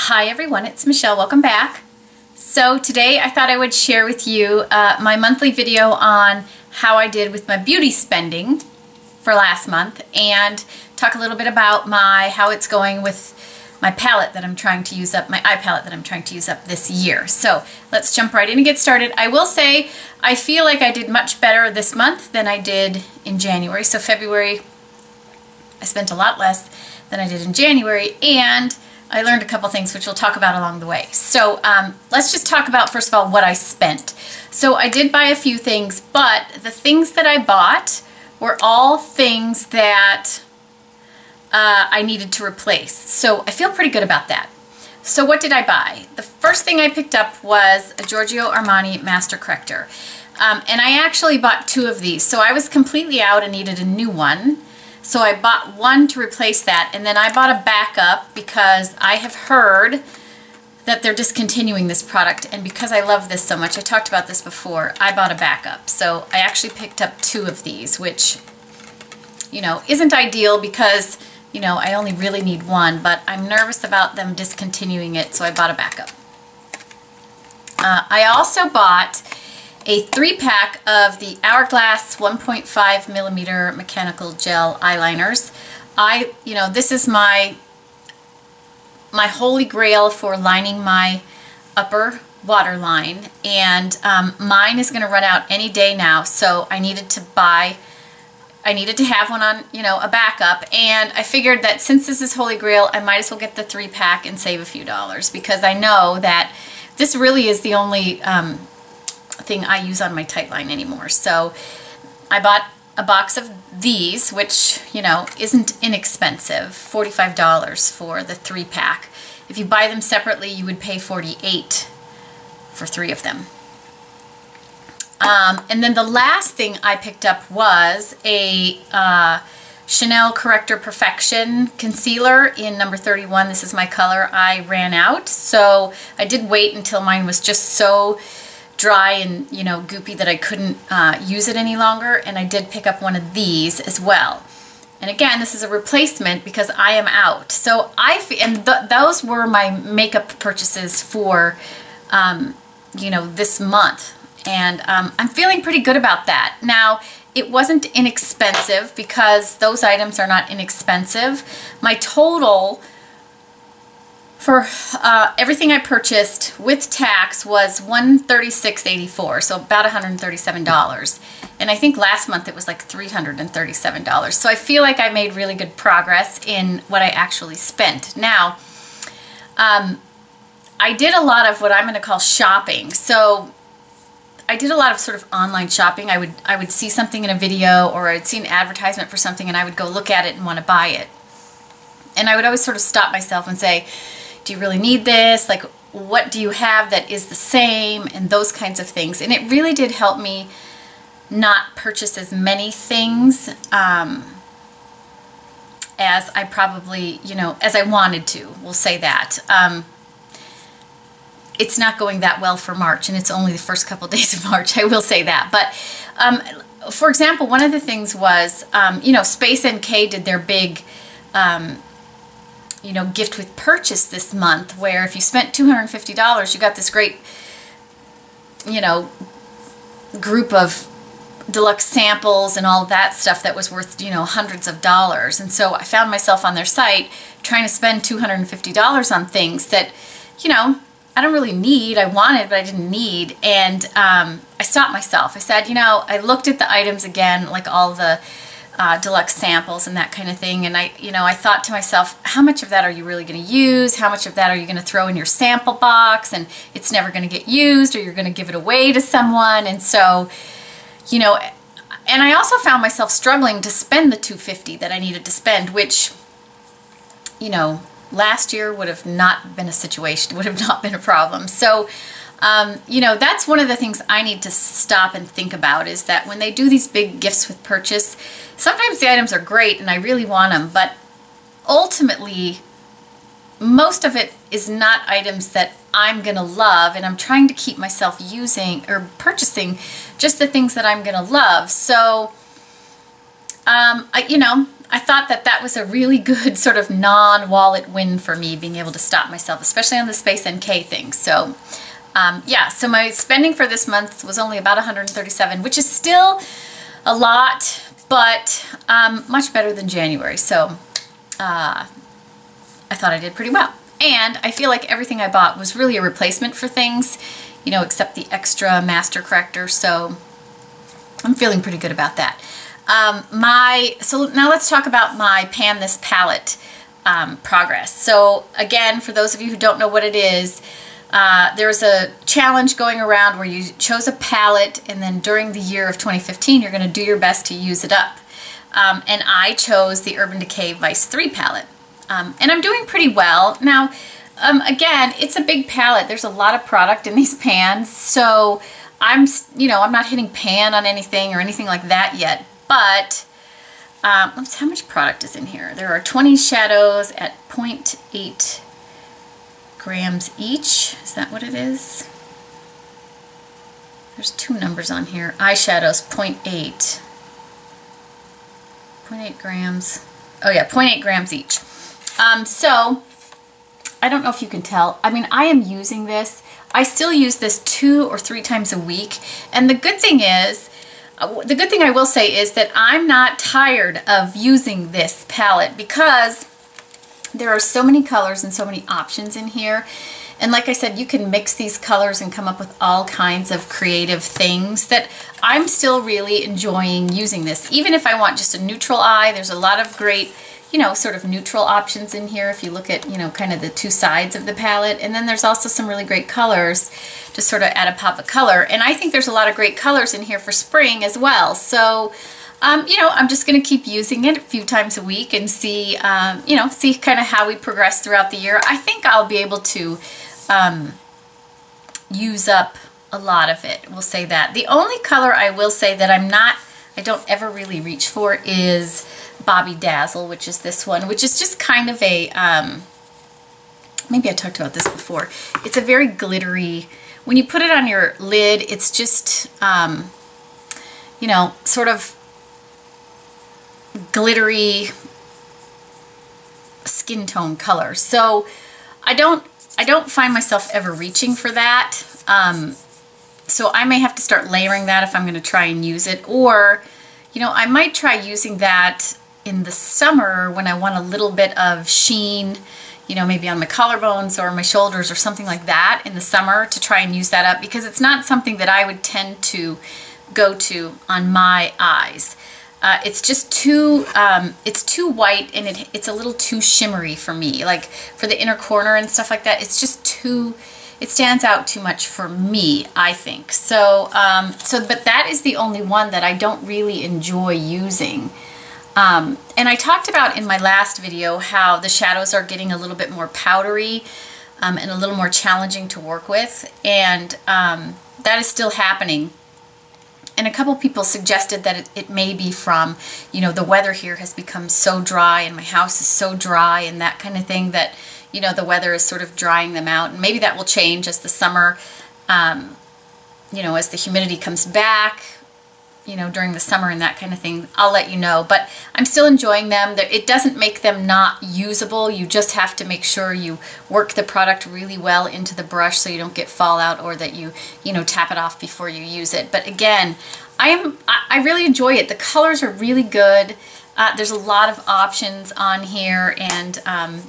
Hi everyone, it's Michelle. Welcome back. So today I thought I would share with you my monthly video on how I did with my beauty spending for last month and talk a little bit about how it's going with my palette that I'm trying to use up, my eye palette that I'm trying to use up this year. So let's jump right in and get started. I will say I feel like I did much better this month than I did in January. So February I spent a lot less than I did in January, and I learned a couple things which we'll talk about along the way. So let's just talk about, first of all, what I spent. So I did buy a few things, but the things that I bought were all things that I needed to replace. So I feel pretty good about that. So what did I buy? The first thing I picked up was a Giorgio Armani Master Corrector. And I actually bought two of these. So I was completely out and needed a new one. So I bought one to replace that, and then I bought a backup because I have heard that they're discontinuing this product, and because I love this so much, I talked about this before, I bought a backup. So I actually picked up two of these, which, you know, isn't ideal because, you know, I only really need one, but I'm nervous about them discontinuing it, so I bought a backup. I also bought a 3-pack of the Hourglass 1.5 millimeter mechanical gel eyeliners. You know, this is my holy grail for lining my upper waterline, and mine is going to run out any day now, so I needed to have one on, you know, a backup, and I figured that since this is holy grail, I might as well get the 3-pack and save a few dollars, because I know that this really is the only thing I use on my tight line anymore. So I bought a box of these, which, you know, isn't inexpensive, $45 for the 3-pack. If you buy them separately, you would pay $48 for 3 of them. And then the last thing I picked up was a Chanel Corrector Perfection concealer in number 31. This is my color. I ran out, so I did wait until mine was just so dry and, you know, goopy that I couldn't use it any longer, and I did pick up one of these as well. And again, this is a replacement because I am out. So those were my makeup purchases for, you know, this month, and I'm feeling pretty good about that. Now, it wasn't inexpensive because those items are not inexpensive. My total for everything I purchased with tax was $136.84, so about $137. And I think last month it was like $337. So I feel like I made really good progress in what I actually spent. Now, I did a lot of what I'm going to call shopping. So I did a lot of sort of online shopping. I would see something in a video, or I'd see an advertisement for something, and I would go look at it and want to buy it. And I would always sort of stop myself and say, do you really need this? Like, what do you have that is the same? And those kinds of things. And it really did help me not purchase as many things as I probably, you know, as I wanted to. We'll say that. It's not going that well for March, and it's only the first couple days of March, I will say that. But for example, one of the things was, you know, Space NK did their big you know, gift with purchase this month, where if you spent $250, you got this great, you know, group of deluxe samples and all that stuff that was worth, you know, hundreds of dollars. And so I found myself on their site trying to spend $250 on things that, you know, I don't really need. I wanted, but I didn't need. And I stopped myself. I said, you know, I looked at the items again, like all the deluxe samples and that kind of thing, and I thought to myself, how much of that are you really going to use? How much of that are you going to throw in your sample box and it's never going to get used, or you're going to give it away to someone? And so, you know, and I also found myself struggling to spend the $250 that I needed to spend, which, you know, last year would have not been a situation, would have not been a problem. So you know, that's one of the things I need to stop and think about, is that when they do these big gifts with purchase, sometimes the items are great and I really want them, but ultimately most of it is not items that I'm gonna love, and I'm trying to keep myself using or purchasing just the things that I'm gonna love. So you know, I thought that that was a really good sort of non-wallet win for me, being able to stop myself, especially on the Space NK thing. So yeah, so my spending for this month was only about $137, which is still a lot, but much better than January. So I thought I did pretty well. And I feel like everything I bought was really a replacement for things, you know, except the extra master corrector. So I'm feeling pretty good about that. So now let's talk about my Pan This Palette progress. So again, for those of you who don't know what it is, there's a challenge going around where you chose a palette, and then during the year of 2015 you're going to do your best to use it up. And I chose the Urban Decay Vice 3 palette. And I'm doing pretty well. Now, again, it's a big palette. There's a lot of product in these pans, so I'm not hitting pan on anything or anything like that yet. But let's see how much product is in here. There are 20 shadows at 0.8 grams each. Is that what it is? There's two numbers on here. Eyeshadows, 0.8. 0.8 grams. Oh yeah, 0.8 grams each. So, I don't know if you can tell. I mean, I am using this. I still use this 2 or 3 times a week. And the good thing is, the good thing I will say is that I'm not tired of using this palette because there are so many colors and so many options in here. And like I said, you can mix these colors and come up with all kinds of creative things that I'm still really enjoying using this. Even if I want just a neutral eye, there's a lot of great, you know, sort of neutral options in here if you look at, you know, kind of the two sides of the palette. And then there's also some really great colors to sort of add a pop of color. And I think there's a lot of great colors in here for spring as well. So, you know, I'm just going to keep using it a few times a week and see, you know, see kind of how we progress throughout the year. I think I'll be able to use up a lot of it. We'll say that. The only color I will say that I don't ever really reach for is Bobby Dazzle, which is this one, which is just kind of a, maybe I talked about this before. It's a very glittery, when you put it on your lid, it's just, you know, sort of glittery skin tone color. So I don't find myself ever reaching for that. So I may have to start layering that if I'm going to try and use it. Or, you know, I might try using that in the summer when I want a little bit of sheen, you know, maybe on my collarbones or my shoulders or something like that in the summer, to try and use that up, because it's not something that I would tend to go to on my eyes. It's just too, it's too white, and it's a little too shimmery for me. Like for the inner corner and stuff like that, it's just too, it stands out too much for me, I think. So, but that is the only one that I don't really enjoy using. And I talked about in my last video how the shadows are getting a little bit more powdery and a little more challenging to work with, and that is still happening. And a couple people suggested that it may be from, you know, the weather here has become so dry and my house is so dry and that kind of thing, that, you know, the weather is sort of drying them out. And maybe that will change as the summer, you know, as the humidity comes back, you know, during the summer and that kind of thing. I'll let you know. But I'm still enjoying them. It doesn't make them not usable. You just have to make sure you work the product really well into the brush so you don't get fallout, or that you know, tap it off before you use it. But again, I really enjoy it. The colors are really good. There's a lot of options on here, and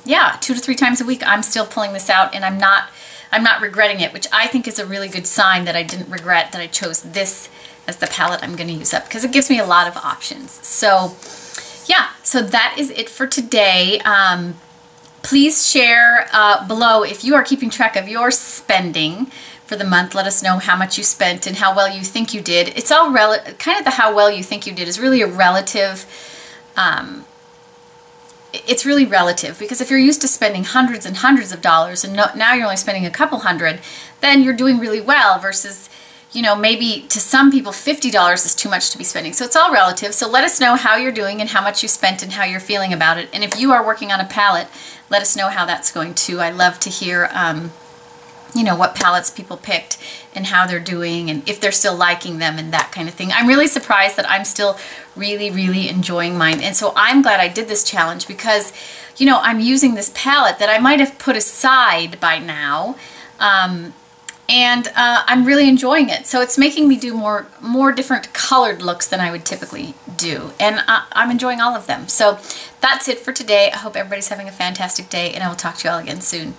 yeah, 2 to 3 times a week I'm still pulling this out, and I'm not regretting it, which I think is a really good sign that I didn't regret that I chose this as the palette I'm going to use up, because it gives me a lot of options. So yeah, so that is it for today. Please share below if you are keeping track of your spending for the month. Let us know how much you spent and how well you think you did. It's all kind of the how well you think you did is really a relative, it's really relative, because if you're used to spending hundreds and hundreds of dollars and now you're only spending a couple hundred, then you're doing really well, versus, you know, maybe to some people $50 is too much to be spending. So it's all relative. So let us know how you're doing and how much you spent and how you're feeling about it. And if you are working on a palette, let us know how that's going too. I love to hear you know, what palettes people picked and how they're doing and if they're still liking them and that kind of thing. I'm really surprised that I'm still really enjoying mine. And so I'm glad I did this challenge because, you know, I'm using this palette that I might have put aside by now. I'm really enjoying it. So it's making me do more different colored looks than I would typically do. And I'm enjoying all of them. So that's it for today. I hope everybody's having a fantastic day, and I will talk to you all again soon.